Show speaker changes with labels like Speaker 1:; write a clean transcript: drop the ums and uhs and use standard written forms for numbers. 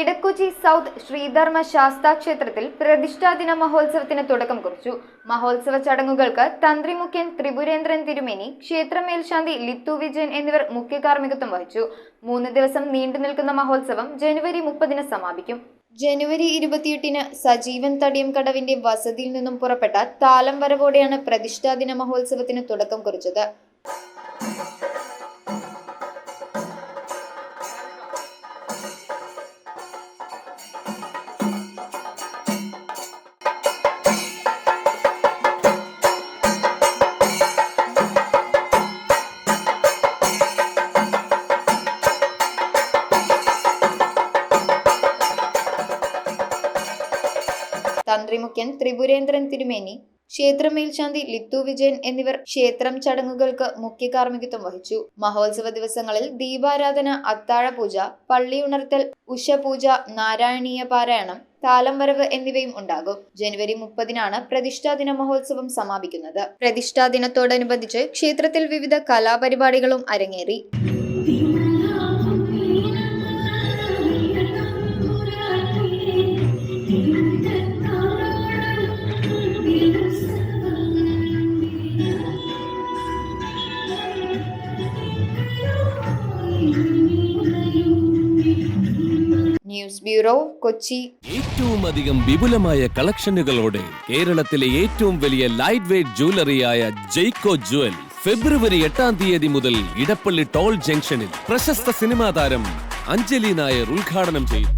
Speaker 1: Edakochi south Sreedharma Sastha ക്ഷേത്രത്തിൽ പ്രതിഷ്ഠാദിന മഹോത്സവത്തിന് തുടക്കം കുറിച്ചു. മഹോത്സവ ചടങ്ങുകൾക്ക് തന്ത്രി മുഖ്യൻ ത്രിപുരേന്ദ്രൻ തിരുമേനി, ക്ഷേത്ര മേൽശാന്തി ലിത്തു വിജയൻ എന്നിവർ മുഖ്യ കാർമ്മികത്വം വഹിച്ചു. 3 ദിവസം നീണ്ടു നിൽക്കുന്ന മഹോത്സവം ജനുവരി 30-ന് സമാപിക്കും. ജനുവരി 28-ന് സജീവൻ തടിയം കടവിന്റെ വസതിയിൽ നിന്നും പുറപ്പെട്ട താലം വരവോടെയാണ് പ്രതിഷ്ഠാദിന മഹോത്സവത്തിന് തുടക്കം കുറിച്ചത്. തന്ത്രി മുഖ്യൻ ത്രിപുരേന്ദ്രൻ തിരുമേനി, ക്ഷേത്ര മേൽശാന്തി ലിത്തു വിജയൻ എന്നിവർ ക്ഷേത്രം ചടങ്ങുകൾക്ക് മുഖ്യ കാർമ്മികത്വം വഹിച്ചു. മഹോത്സവ ദിവസങ്ങളിൽ ദീപാരാധന, അത്താഴപൂജ, പള്ളിയുണർത്തൽ, ഉഷപൂജ, നാരായണീയ പാരായണം, താലം വരവ് എന്നിവയും ഉണ്ടാകും. ജനുവരി 30-നാണ് പ്രതിഷ്ഠാദിന മഹോത്സവം സമാപിക്കുന്നത്. പ്രതിഷ്ഠാദിനത്തോടനുബന്ധിച്ച് ക്ഷേത്രത്തിൽ വിവിധ കലാപരിപാടികളും അരങ്ങേറി. News bureau, Kochi.
Speaker 2: ഏറ്റവും അധികം വിപുലമായ കളക്ഷനുകളോടെ കേരളത്തിലെ ഏറ്റവും വലിയ ലൈറ്റ് വെയ്റ്റ് ജ്വല്ലറിയായ ജയ്കോ ജ്വൽ ഫെബ്രുവരി 8-ാം തീയതി മുതൽ ഇടപ്പള്ളി ടോൾ ജംഗ്ഷനിൽ പ്രശസ്ത സിനിമാ താരം അഞ്ജലി നായർ ഉദ്ഘാടനം ചെയ്തു.